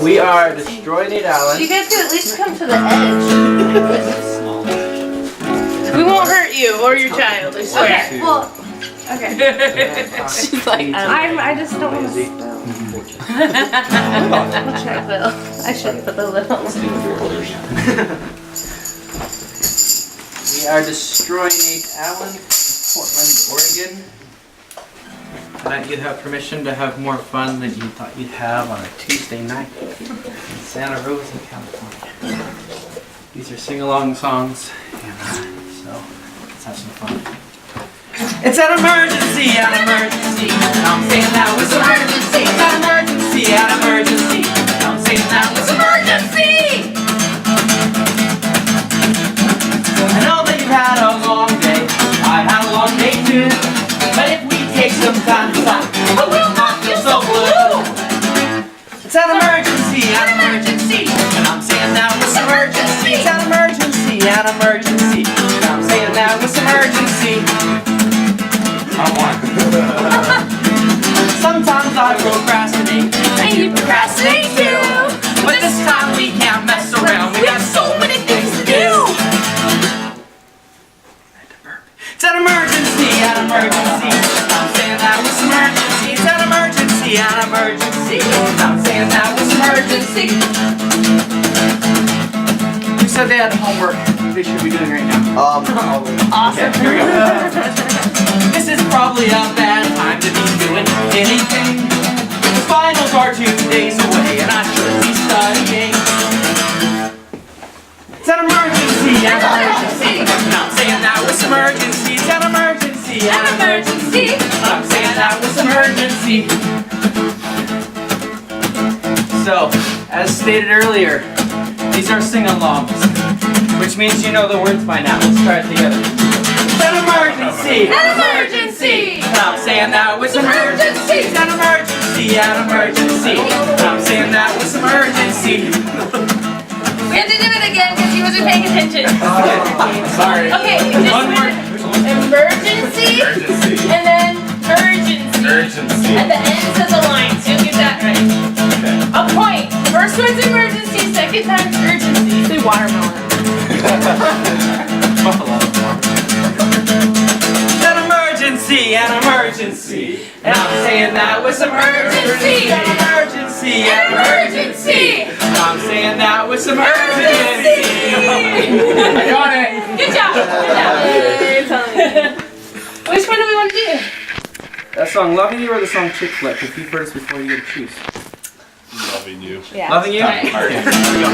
We are destroying it, Alan. You guys could at least come to the edge. We won't hurt you or your child, I swear. Okay, well, okay. She's like, I just don't want to spill. What should I put? I should put the lid on. We are destroying it, Alan, from Portland, Oregon. Tonight you have permission to have more fun than you thought you'd have on a Tuesday night in Santa Rosa, California. These are sing-along songs, and so let's have some fun. It's an emergency, an emergency. I'm saying that was emergency. It's an emergency, an emergency. I'm saying that was emergency. I know that you've had a long day. I've had a long day too. But if we take some time to stop, I will not feel so blue. It's an emergency, an emergency. And I'm saying that was emergency. It's an emergency, an emergency. And I'm saying that was emergency. Sometimes I procrastinate, and you procrastinate too. But this time we can't mess around. We got so many things to do. It's an emergency, an emergency. I'm saying that was emergency. It's an emergency, an emergency. I'm saying that was emergency. Who said they had homework they should be doing right now? awesome. Okay, here we go. This is probably a bad time to be doing anything. The finals are 2 days away and I should be studying. It's an emergency, an emergency. I'm saying that was emergency. It's an emergency, an emergency. I'm saying that was emergency. So, as stated earlier, these are sing-alongs, which means you know the words by now. Let's try it together. It's an emergency, An emergency. I'm saying that was emergency. It's an emergency, an emergency. I'm saying that was emergency. We have to do it again because he wasn't paying attention. Sorry. Okay, One more. emergency and then urgency. At the end says a line, so you'll get that right. A point. First one's emergency, second time's urgency. Say watermelon. An emergency, an emergency. And I'm saying that was emergency. An emergency, an emergency. I'm saying that was emergency. I got it. Good job. Good job. Which one do we want to do? That song Loving You or the song Chick Flick? If you've heard us before, you get to choose. Loving you. Yeah. Loving You? Alright. Okay, here we go.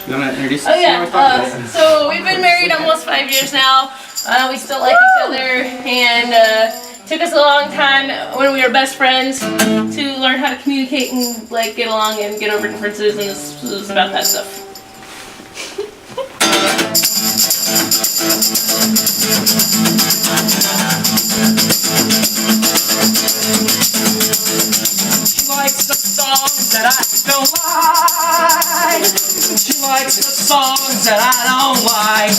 You want to introduce us? Oh yeah, so we've been married almost 5 years now. We still like each other, and took us a long time when we were best friends to learn how to communicate and like get along and get over differences, and this was about that stuff. She likes the songs that I don't like. She likes the songs that I don't like.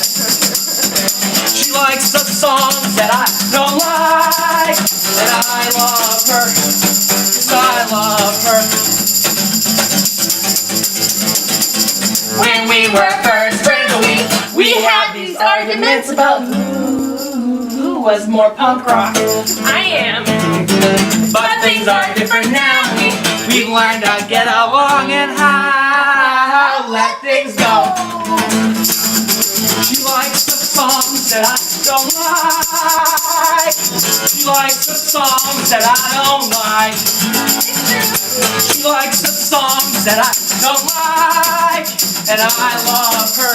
She likes the songs that I don't like. And I love her. Yes, I love her. When we were first friends, we had these arguments about who was more punk rock. I am. But things are different now. We've learned to get along and how to let things go. She likes the songs that I don't like. She likes the songs that I don't like. She likes the songs that I don't like. And I love her.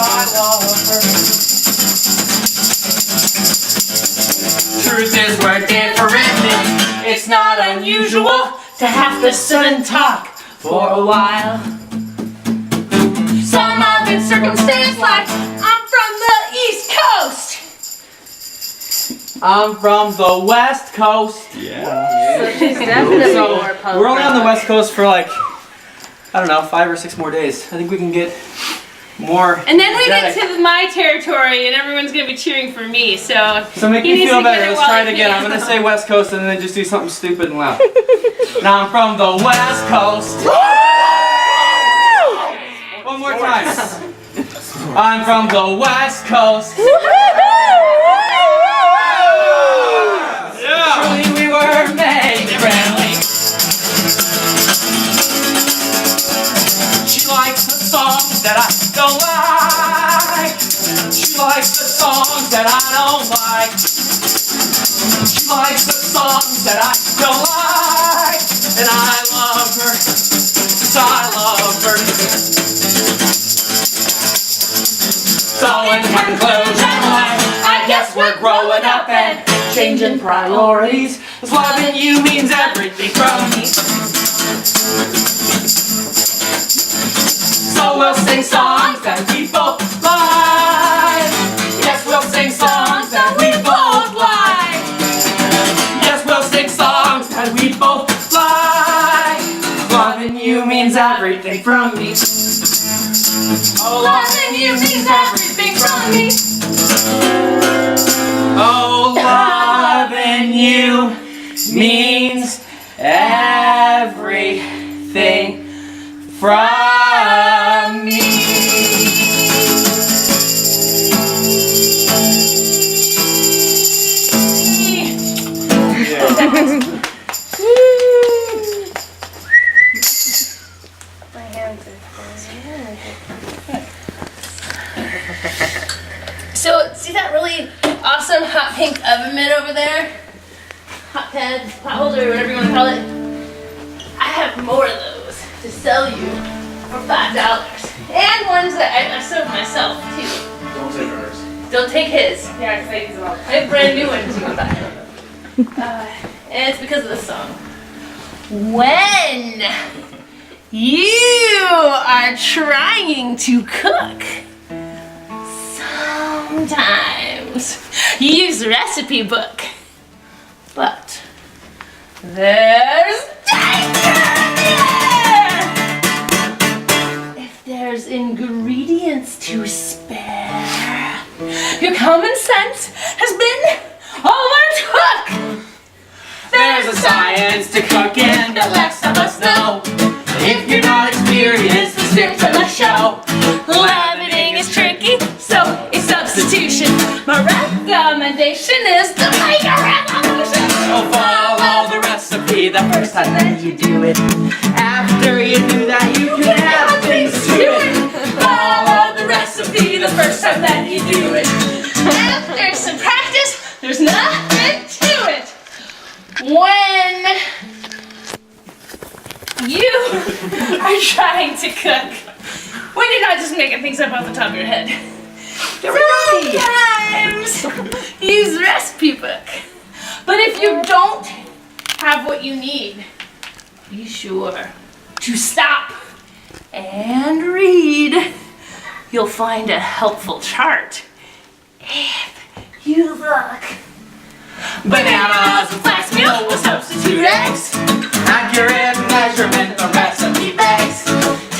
I love her. Truth is we're different. It's not unusual to have to sit and talk for a while. Some other circumstance like I'm from the East Coast. I'm from the West Coast. Yeah. So she's definitely So more punk we're only on the rock. West Coast for like, I don't know, 5 or 6 more days. I think we can get more. And then we get energetic. to my territory, and everyone's gonna be cheering for me. So So make he me needs feel to get better. it Let's while try he it again. can. I'm gonna say West Coast and then just do something stupid and loud. Now I'm from the West Coast. One more time. I'm from the West Coast. Surely we were made differently. She likes the songs that I don't like. She likes the songs that I don't like. She likes the songs that I don't like. And I love her. Yes, I love her. So in conclusion, I guess we're growing up and changing priorities. 'Cause loving you means everything from me. So we'll sing songs that we both like. Yes, we'll sing songs that we both like. Yes, we'll sing songs that we both like. Loving you means everything from me. Oh, loving you means everything from me. Oh, loving you means everything from me. My hands are So, see that really awesome hot pink oven mitt over there? Hot pad, hot holder, whatever you want to call it. I have more of those to sell you for $5. And ones that I sewed myself too. Don't take ours. Don't take his. Yeah, I say these all. I have brand new ones you can buy. And it's because of this song. When you are trying to cook, sometimes you use the recipe book, but there's danger there! If there's ingredients to spare, your common sense has been overtook. There's a science to cooking that less of us know. If you're not experienced, then stick to the show. Leavening is tricky, so is substitution. My recommendation is to make a revolution. So follow the recipe the first time that you do it. After you do that, you can add things to it. Follow the recipe the first time that you do it. After some practice, there's nothing to it. When you are trying to cook, when you're not just making things up off the top of your head, sometimes use the recipe book. But if you don't have what you need, be sure to stop and read. You'll find a helpful chart if you look. Bananas and flax meal will substitute eggs. Accurate measurement, the recipe begs.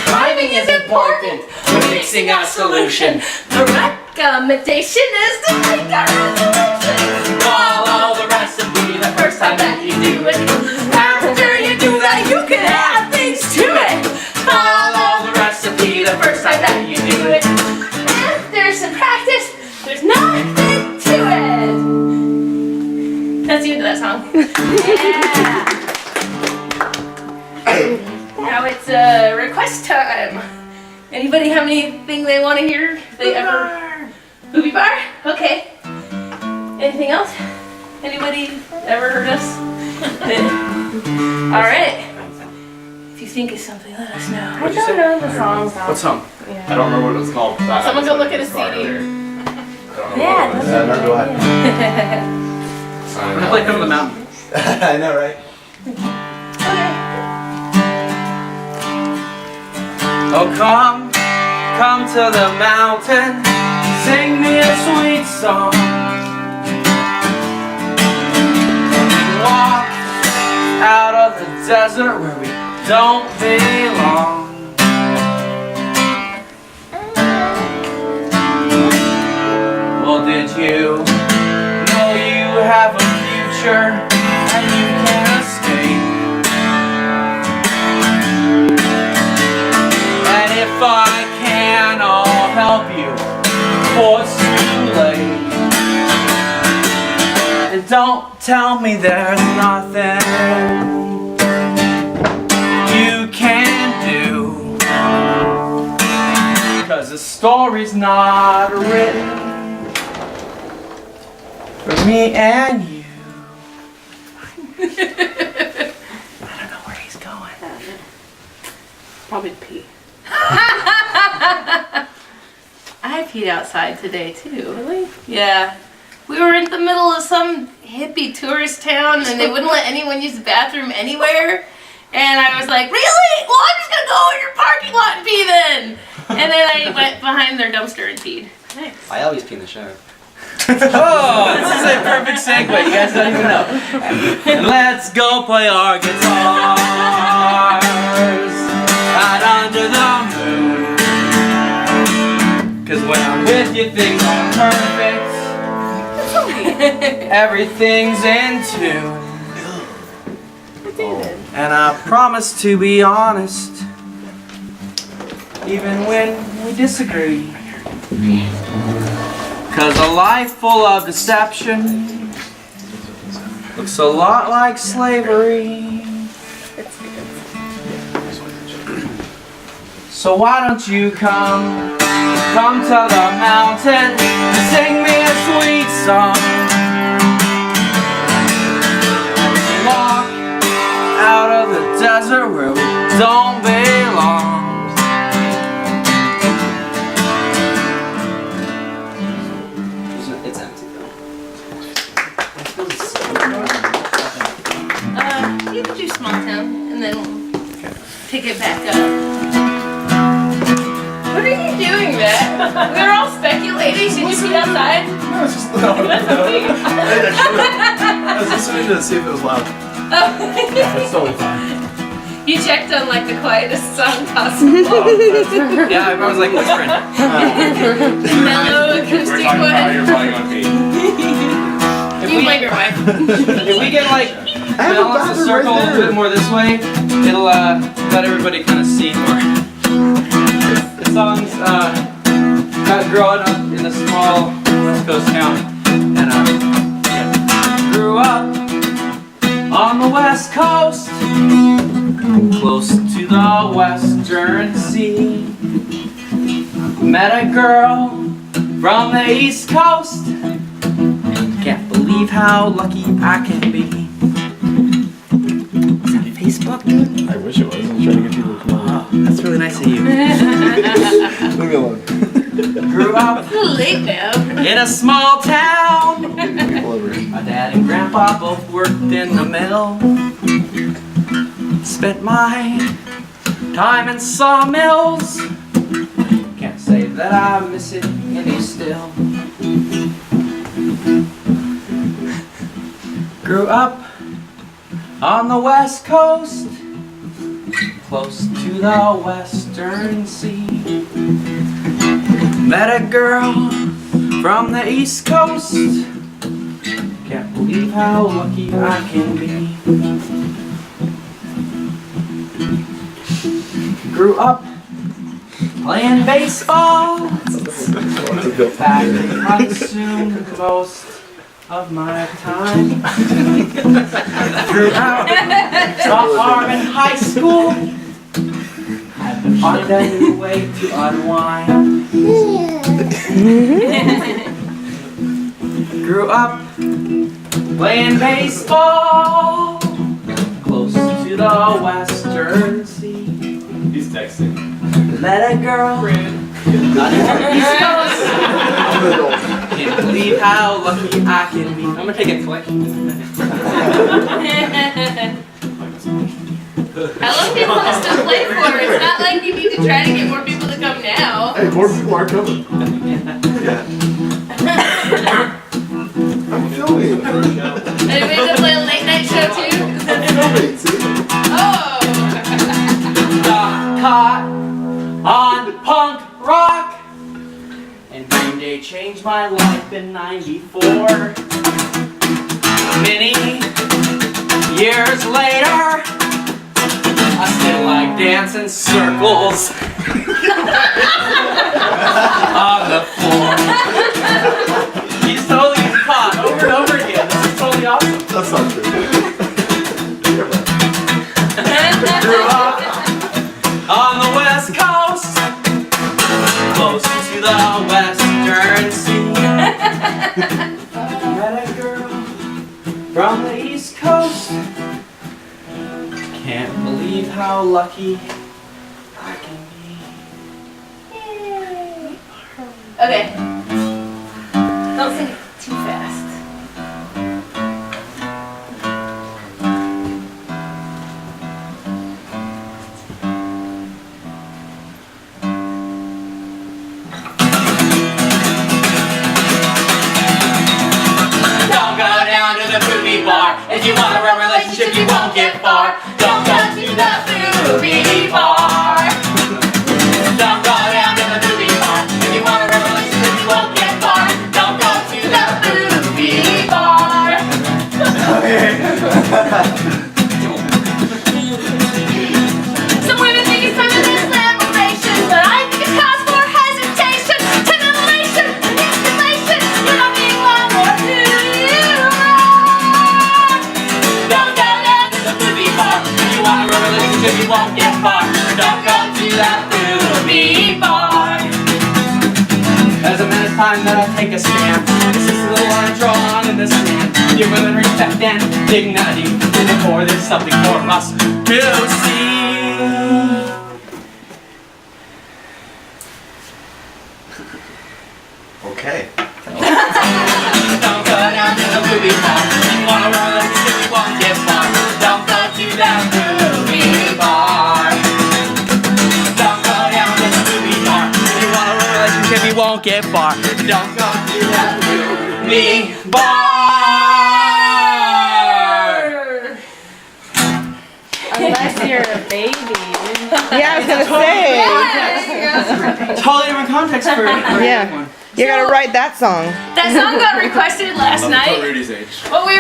Timing is important when mixing a solution. The recommendation is to make a resolution. Follow the recipe the first time that you do it. After you do that, you can add things to it. Follow the recipe the first time that you do it. After some practice, there's nothing to it. That's the end of that song. Yeah. Now it's request time. Anybody have anything they want to hear? They ever? Boobie Bar? Okay. Anything else? Anybody ever heard us? All right. If you think of something, let us know. I don't know the song. What song? I don't remember what it's called. Someone go look at a CD. Yeah, that's No, go ahead. I'm gonna play Come to the Mountain. I know, right? Oh, come to the mountain, sing me a sweet song. Walk out of the desert where we don't belong. did you know you have a future and you can't escape? And if I can, I'll help you before it's too late. And don't tell me there's nothing you can do, 'cause the story's not written for me and you. I don't know where he's going. Probably pee. I peed outside today too. Really? Yeah. We were in the middle of some hippie tourist town and they wouldn't let anyone use the bathroom anywhere. And I was like, really? Well, I'm just gonna go in your parking lot and pee then. And then I went behind their dumpster and peed. Nice. I always pee in the shower. Oh, this is a perfect segue. You guys don't even know. And let's go play our guitars out under the moon. 'Cause when I'm with you, things are perfect. Everything's in tune. And I promise to be honest, even when we disagree. 'Cause a life full of deception looks a lot like slavery. So why don't you come to the mountain and sing me a sweet song. Walk out of the desert where we don't belong. It's empty though. You can do small town and then we'll pick it back up. What are you doing, Matt? We were all speculating. Did you pee outside? No, it's just no. That's okay. I was listening to see if it was loud. It's totally fine. You checked on like the quietest song possible. Yeah, I was like whispering. The mellow acoustic We're talking about you're one. probably on me. You blame your wife. If we can like balance the circle a little bit more this way, it'll let everybody kind of see more. The song's about growing up in a small West Coast town, and grew up on the West Coast, close to the Western Sea. Met a girl from the East Coast. Can't believe how lucky I can be. Is that Facebook? I wish it was. I'm trying to get people to come on. Oh, that's really nice of you. Leave me alone. Grew up It's a little late now. in a small town. Getting people over. My dad and grandpa both worked in the mill. Spent my time in sawmills. Can't say that I miss it any still. Grew up on the West Coast, close to the Western Sea. Met a girl from the East Coast. Can't believe how lucky I can be. Grew up playing baseball. Back and consumed most of my time. Grew out off arm in high school. Had to find a new way to unwind. Grew up playing baseball close to the Western Sea. He's texting. Met a girl on the East Coast. Can't believe how lucky I can be. I'm gonna take a collection. How long do you want to still play for? It's not like you need to try to get more people to come now. Hey, more people are coming. Yeah. I'm filming. Are you going to play a late night show too? I'm filming, see? Oh! Got caught on punk rock and dreamed one day changed my life in '94. Many years later, I still like dancing circles on the floor. He's totally getting caught over and over again. This is totally awesome. That's not true. Grew up on the West Coast, close to the Western Sea. Met a girl from the East Coast. Can't believe how lucky I can be. Okay. Don't sing it too fast. Don't go down to the Boobie Bar. If you want a real relationship, you won't get far. Don't go to the Boobie Bar. Don't go down to the Boobie Bar. If you want a real relationship, you won't get far. Don't go to the Boobie Bar. Some women think it's feminist liberation, but I think it's cause for hesitation, titillation, manipulation. You're not being one or two. Don't go down to the Boobie Bar. If you want a real relationship, you won't get far. Don't go to that Boobie Bar. As a man, it's time that I take a stand. This is the line drawn in the sand. Give women respect and dignity. Before there's something for us to see. Okay. Don't go down to the Boobie Bar. If you want a real relationship, you won't get far. Don't go to that Boobie Bar. Don't go down to the Boobie Bar. If you want a real relationship, you won't get far. Don't go to that Boobie Bar. Unless you're a baby. Yeah, I was gonna say. Totally different context for Yeah. You gotta write that song. That song got requested last night. Rudy's age. Well, we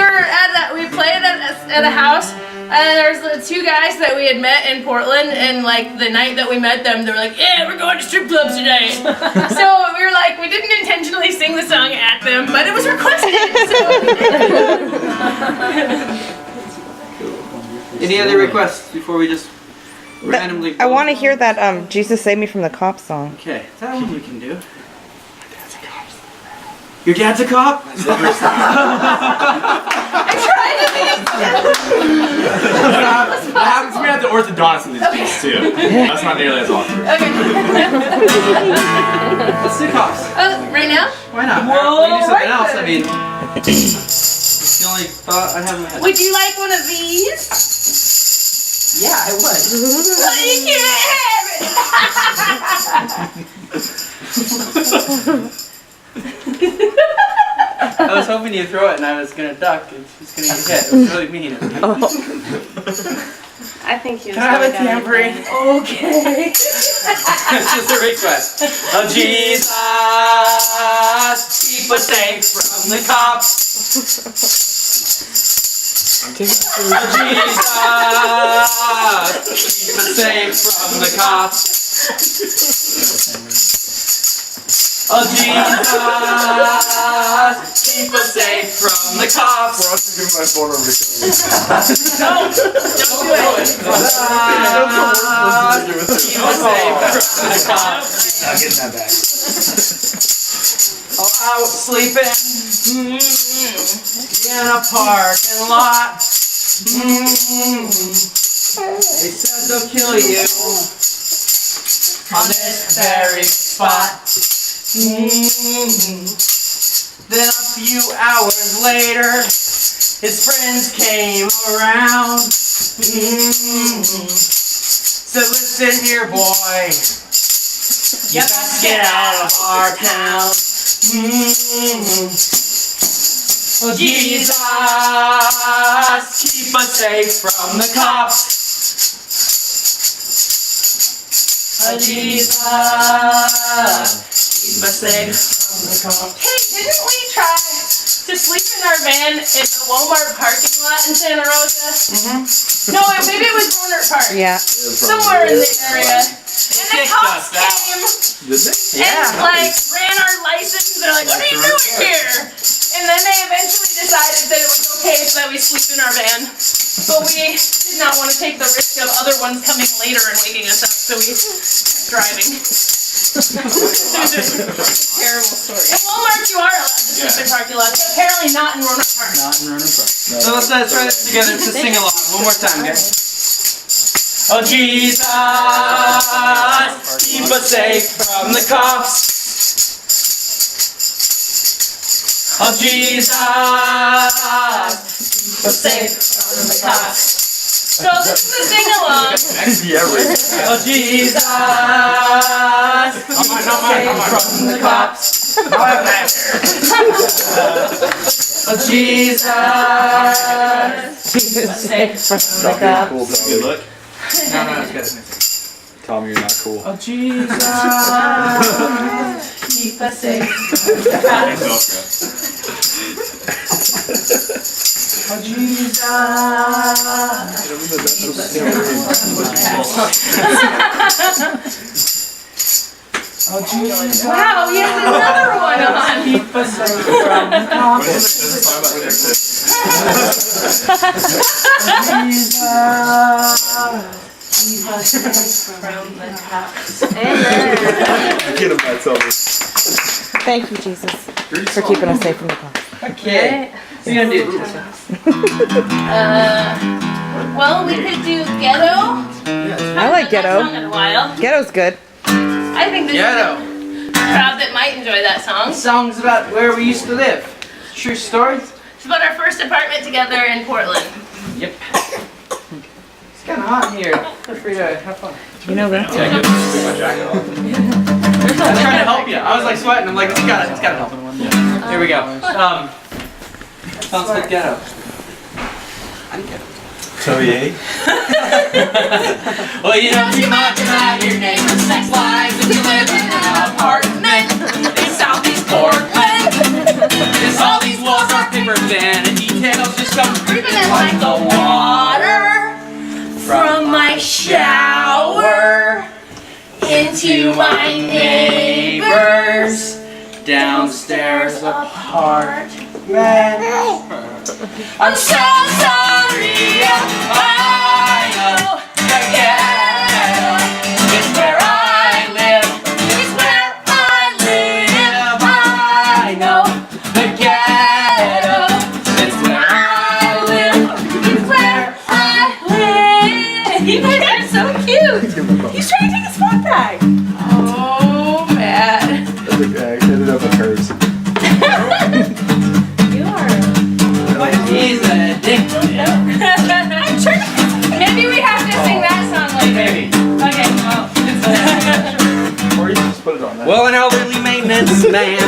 played at a house, and there's the two guys that we had met in Portland, and like the night that we met them, they were like, "Yeah, we're going to strip clubs today." So we were like, we didn't intentionally sing the song at them, but it was requested. So we did. Any other requests before we just randomly? I want to hear that Jesus Save Me from the Cop song. Okay, that one we can do. Your dad's a cop? I'm trying to be. That happens to me at the orthodontist of these days too. That's not nearly as awkward. Okay. Let's do cops. Right now? Why not? We can do something else. I mean, it's the only thought I have in my head. Would you like one of these? Yeah, I would. Oh, you can't have it. I was hoping you'd throw it and I was gonna duck and she's gonna get hit. It was really mean of me. I think you. Can I have a tambourine? Okay. It's just a request. Oh Jesus, keep us safe from the cops. Oh Jesus, keep us safe from the cops. Oh Jesus, keep us safe from the cops. For us to give my phone over to Don't do it. Keep us safe from the cops. Not getting that back. Oh, out sleeping in a parking lot. They said they'll kill you on this very spot. Then a few hours later, his friends came around. Said, listen here, boy, you gotta get out of our town. Oh, Jesus, keep us safe from the cops. Oh, Jesus, keep us safe from Hey, didn't we try to sleep in our van in the Walmart parking lot in Santa Rosa? No, maybe it was Rohnert Park. Yeah. Somewhere in the area. And the kicked cops us out. came Did they? and like ran our license. They're like, what are you doing here? And then they eventually decided that it was okay so that we sleep in our van. But we did not want to take the risk of other ones coming later and waking us up, so we kept driving. Terrible story. In Walmart, you are allowed to sleep in parking lots, but apparently not in Rohnert Park. So let's try this together to sing along. One more time, guys. Oh Jesus, keep us safe from the cops. Oh Jesus, keep us safe from the cops. So this is the sing along. Yeah, right. Oh Jesus, keep us safe from the cops. Oh Jesus, Keep it safe from the cops. Cool, Tommy. look. no, it's good. Tommy, you're not cool. Oh Jesus, keep us safe. Oh Jesus. Oh Jesus. Wow, he has another one on. Keep us safe from the cops. Get him that, Tommy. Thank you, Jesus, for keeping us safe from the cops. Okay. What are you gonna do, Tessa? Well, we could do Ghetto. I like Haven't done that song Ghetto. in a while. Ghetto's good. I think this Ghetto. is a crowd that might enjoy that song. This song's about where we used to live. True story? It's about our first apartment together in Portland. Yep. It's kind of hot in here. Feel free to have fun. You know that? Yeah, I get my jacket off. I was trying to help you. I was like sweating. I'm like, it's gotta help. Here we go. Sounds called Ghetto. So, yeah. Well, you know too much about your neighbor's sex lives if you live in an apartment in Southeast Portland. Yes, all these walls are paper thin and details just come creeping in like the water from my shower into my neighbor's downstairs apartment. I'm so sorry, I know the ghetto is where I live. It's where I live. I know the ghetto is where I live. It's where I live. You guys are so cute. He's trying to take his phone back. Oh, man. That's okay. I ended up with hers. You are. He's addicted. Maybe we have to sing that song later. Maybe. Okay, well. Or you can just put it on that. Well, an elderly maintenance man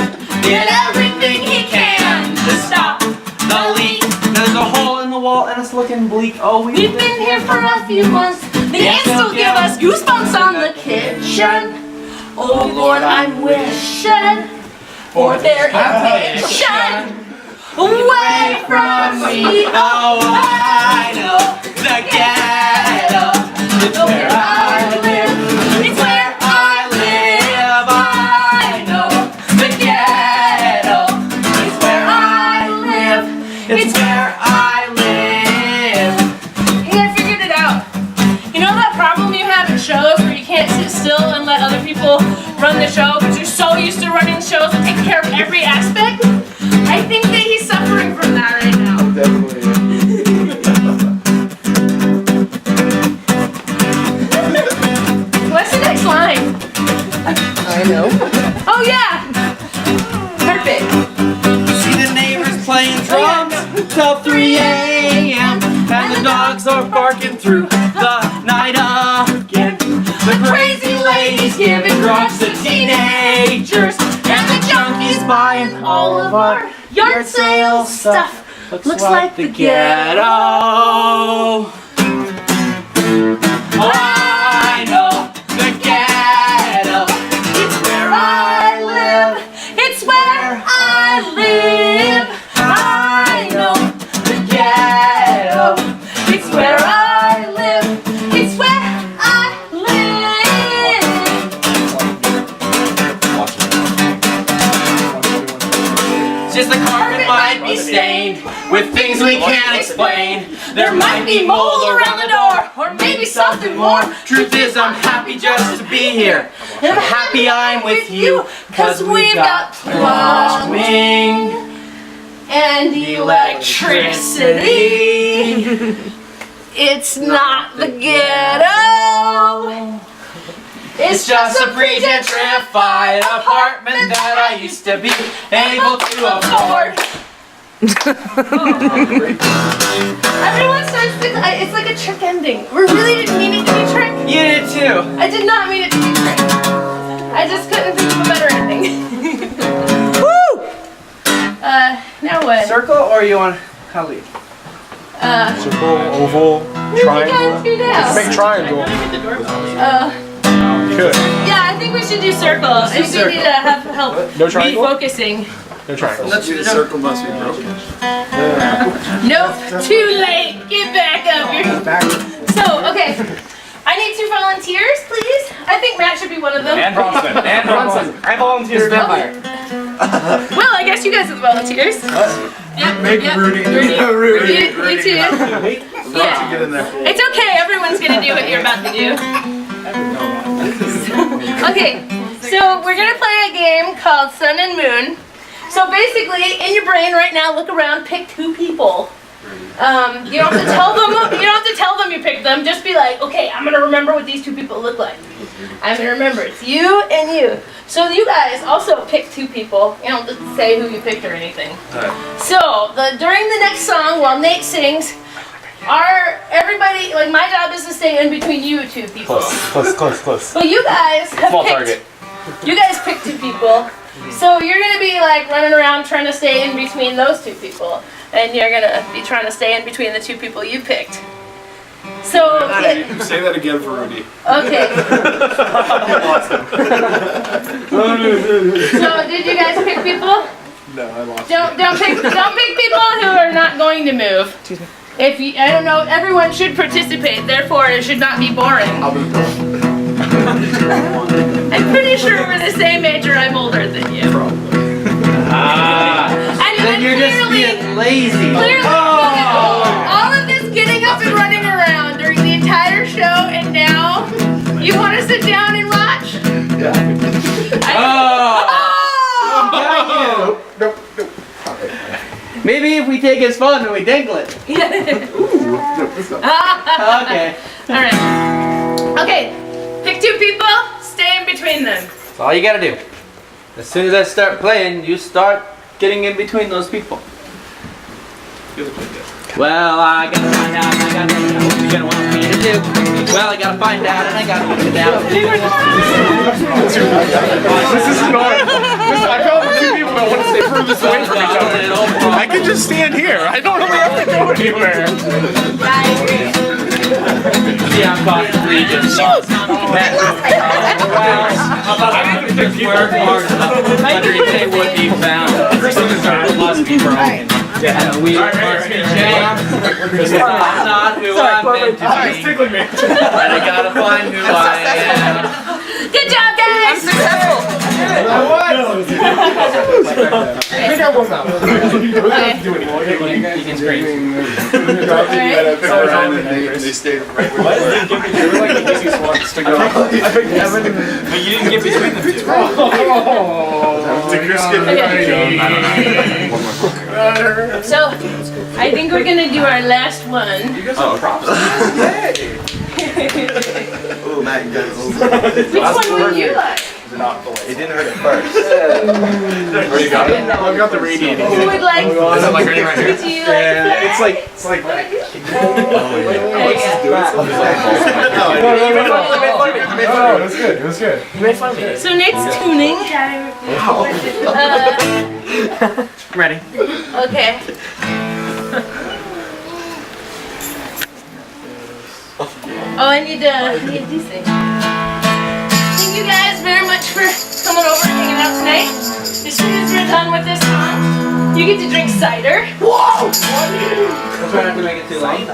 Did everything he can to stop the leak. There's a hole in the wall and it's looking bleak. Oh, We've been here for a few months. The ants still give us goosebumps on the kitchen. Oh Lord, I'm wishing for their eviction away from me. Oh, I know the ghetto. It's where I live. It's where I live. I know the ghetto. It's where I live. It's where I live. Hey, I figured it out. You know that problem you have in shows where you can't sit still and let other people run the show because you're so used to running shows and taking care of every aspect? I think that he's suffering from that right now. Definitely. What's the next line? I know. Oh yeah! Perfect. See the neighbors playing drums till 3 a.m. And the dogs are barking through the night again. The crazy ladies giving drugs to teenagers. And the junkies buying all of our Yard sale stuff. Looks like the ghetto. Oh, I know the ghetto. It's where I live. It's where 'cause the carpet might be stained with things we can't explain. There might be mold around the door, or maybe something more. Truth is, I'm happy just to be here. I'm happy I'm with you, 'cause we've got plumbing and electricity. It's not the ghetto. It's just a pre-gentrified apartment that I used to be able to afford. Everyone starts to, it's like a trick ending. We really didn't mean it to be trick. You did too. I did not mean it to be trick. I just couldn't think of a better ending. Woo! Now what? Circle or you want how lead? Circle, oval, Where'd you guys triangle. do now? Make triangle. You could. Yeah, I think we should do circle. I think we need to have help No triangle? refocusing. No triangle. Circle must be broken. Nope, too late. Get back up here. So, okay. I need 2 volunteers, please. I think Matt should be one of them. And Bronson. And Bronson. I volunteer. Okay. Well, I guess you guys are the volunteers. Yep, Make yep. Rudy. You too. Yeah. Get in there. It's okay. Everyone's gonna do what you're about to do. Okay. So we're gonna play a game called Sun and Moon. So basically, in your brain right now, look around, pick 2 people. You don't have to tell them. You don't have to tell them you picked them. Just be like, okay, I'm gonna remember what these 2 people look like. I'm gonna remember it's you and you. So you guys also pick 2 people. You don't have to say who you picked or anything. So during the next song, while Nate sings, everybody like my job is to stay in between you 2 people. Close. But you guys have Small picked. target. You guys picked 2 people. So you're gonna be like running around trying to stay in between those 2 people. And you're gonna be trying to stay in between the 2 people you picked. So Say that again for Rudy. okay. So did you guys pick people? No, I lost. Don't pick people who are not going to move. If you, I don't know, everyone should participate. Therefore, it should not be boring. I'm pretty sure we're the same age, or I'm older than you. Then you're just being lazy. Clearly, all of this getting up and running around during the entire show, and now you want to sit down and watch? Nope. Maybe if we take his phone and we dangle it. Okay. All right. Okay. Pick 2 people. Stay in between them. That's all you gotta do. As soon as I start playing, you start getting in between those people. Well, I gotta find out, and I gotta know what you're gonna want me to do. Well, I gotta find out, and I gotta look it down. This is annoying. I feel like 2 people that want to stay furthest away from each other. I can just stand here. I don't really have to go anywhere. Yeah, I'm about 3 just songs. I think the word they would be found. It must be broken. And we must be jammed. Because I'm not who I'm meant to be. And I gotta find who I am. Good job, guys. I'm successful. You can scream. They stayed right where they were. Like the easiest ones to go. I picked Evan, but you didn't get between the 2. So, I think we're gonna do our last one. You guys are props. Oh, Matt, you guys. Which one would you like? It didn't hurt at first. Where you got it? I've got the radiating. Who would like? Is it like right here? Would you like? It's like that. It was good. It was good. So Nate's tuning. Ready? Okay. Oh, I need these things. Thank you guys very much for coming over and hanging out tonight. As soon as we're done with this song, you get to drink cider. Whoa! I'm trying not to make it too long.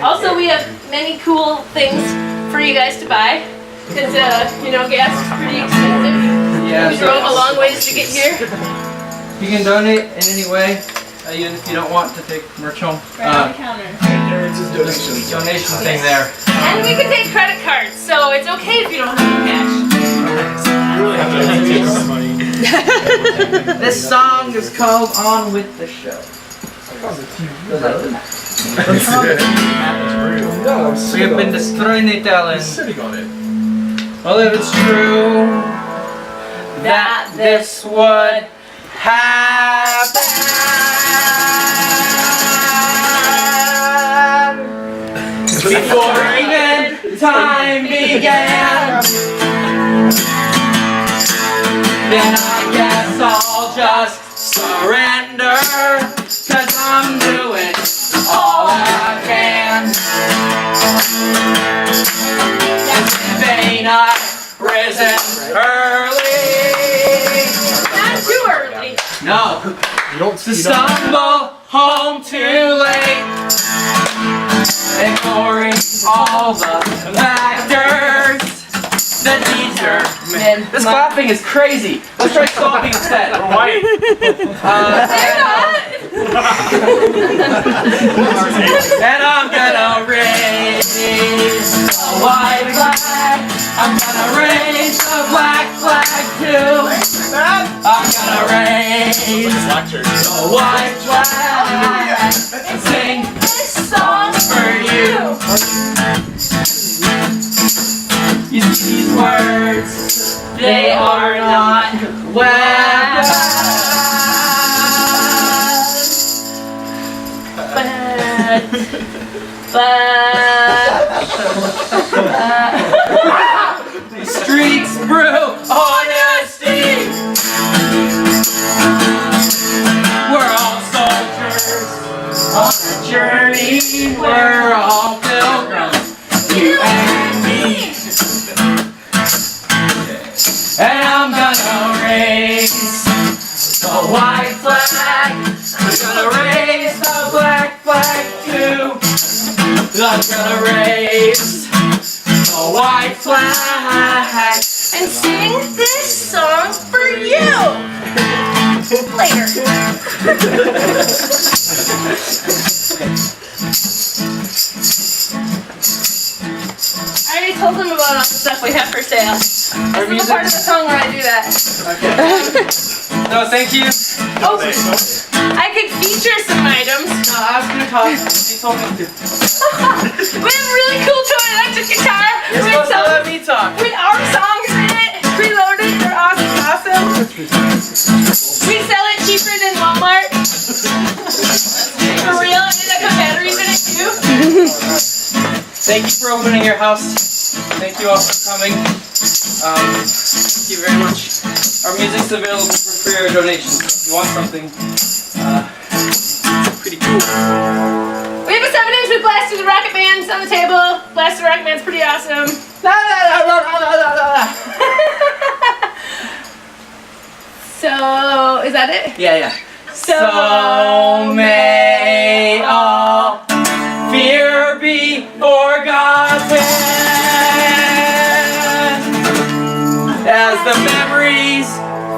Also, we have many cool things for you guys to buy. Because, gas is pretty expensive. Yeah, We drove a long ways to get here. You can donate in any way, even if you don't want to take merch home. Right on the counter. There's a donation thing there. And we can take credit cards, so it's okay if you don't have cash. You really have to take some money. This song is called On With The Show. We have been destroying the talent. Sitting on it. Well, if it's true that this would happen before even time began, then I guess I'll just surrender, 'cause I'm doing all I can. And in vain I've risen early. Not too early. No, to stumble home too late, ignoring all the factors that determine. This clapping is crazy. Let's try stomping instead. White. And I'm gonna raise the white flag. I'm gonna raise the black flag too. I'm gonna raise the white flag and sing This song's for you. You see these words, they are not weapons. The streets brew honesty. We're all soldiers on a journey. We're all pilgrims, you and me. And I'm gonna raise the white flag. I'm gonna raise the black flag too. I'm gonna raise the white flag and sing this song for you. Later. I already told them about all the stuff we have for sale. This is the part of the song where I do that. No, thank you. Oh, I could feature some items. No, I was gonna talk. You told me to. We have a really cool toy electric guitar You're supposed to let me talk. with our songs in it. Preloaded. They're awesome. We sell it cheaper than Walmart. For real. And they got batteries in it too. Thank you for opening your house. Thank you all for coming. Thank you very much. Our music's available for free or donations. So if you want something, it's pretty cool. We have a 7-inch with Blast to the Rocket Band's on the table. Blast to the Rocket Band's pretty awesome. So, is that it? Yeah. So may all fear be forgotten as the memories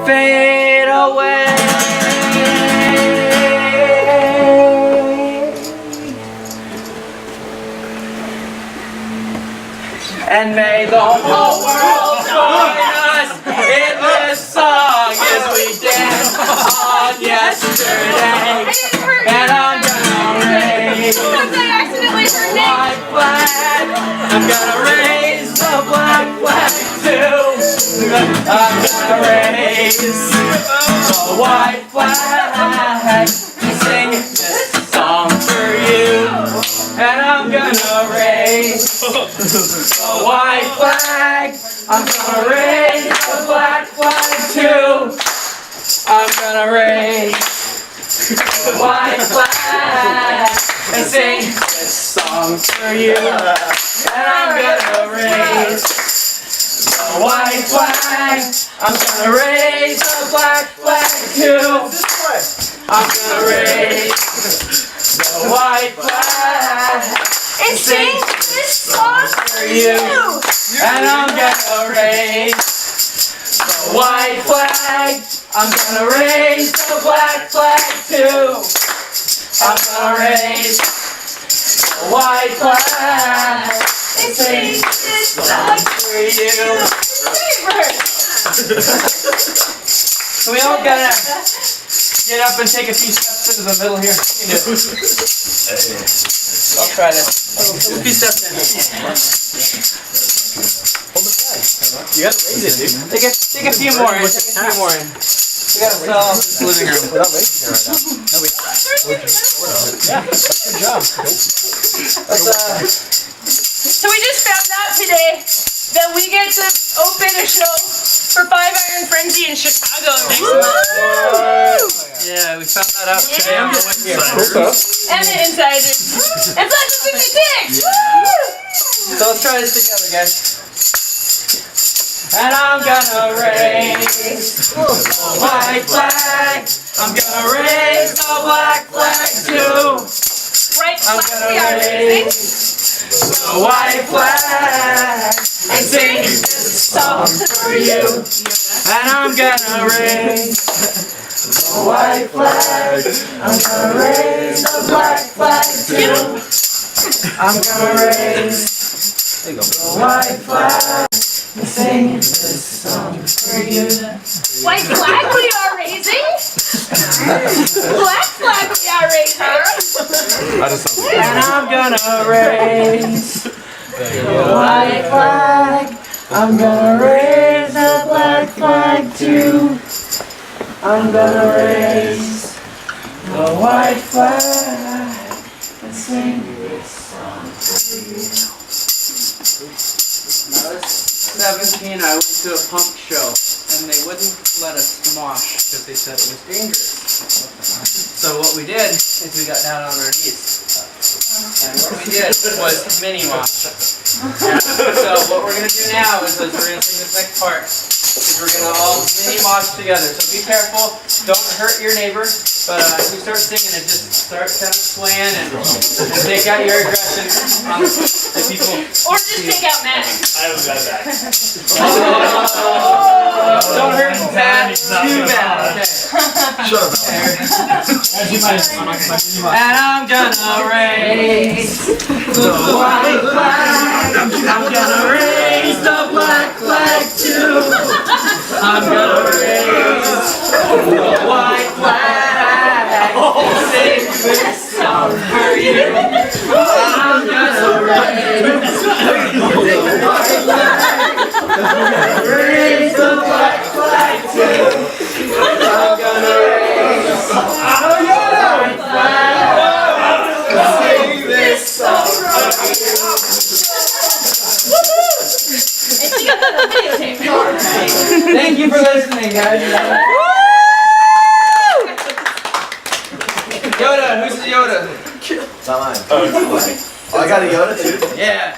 fade away. And may the whole world join us in this song as we dance on yesterday. And I'm gonna raise the Because I accidentally heard Nick. white flag. I'm gonna raise the black flag too. I'm gonna raise the white flag and sing this song for you. And I'm gonna raise the white flag. I'm gonna raise the black flag too. I'm gonna raise the white flag and sing this song for you. And I'm gonna raise the white flag. I'm gonna raise the black flag too. I'm gonna raise the white flag And sing this song for you. And I'm gonna raise the white flag. I'm gonna raise the black flag too. I'm gonna raise the white flag and sing this song for you. So we all gotta get up and take a few steps into the middle here. I'll try to. A few steps in. You gotta raise it, dude. Take a few more in. Take a few more in. We gotta sell off this living room. We're not raising it right now. No, we are. Yeah, good job. So we just found out today that we get to open a show for Five Iron Frenzy in Chicago next month. Yeah, we found that out today Yeah. on the way here. And the insiders. And plus the 56! So let's try this together, guys. And I'm gonna raise the white flag. I'm gonna raise the black flag too. Right, I'm we gonna are raising raise the white flag and sing this song for you. And I'm gonna raise the white flag. I'm gonna raise the black flag too. I'm gonna raise the white flag and sing this song for you. white flag we are raising. Black flag we are raising. And I'm gonna raise the white flag. I'm gonna raise the black flag too. I'm gonna raise the white flag and sing this song for you. When I was 17, I went to a punk show, and they wouldn't let us mosh because they said it was dangerous. So what we did is we got down on our knees. And what we did was mini mosh. So what we're gonna do now is we're gonna sing this next part. Is we're gonna all mini mosh together. So be careful, don't hurt your neighbor. But if you start singing it, just start kind of swaying and take out your aggression on the people. Or just take out Matt. I haven't got that. Don't hurt Matt too bad. Okay. Shut up. And I'm gonna raise the white flag. I'm gonna raise the black flag too. I'm gonna raise the white flag. Sing this song for you. I'm gonna raise the white flag. I'm gonna raise the black flag too. I'm gonna raise the white flag. Sing this song for you. Thank you for listening, guys. Yoda, who's the Yoda? It's not mine. Oh, I got a Yoda too? Yeah.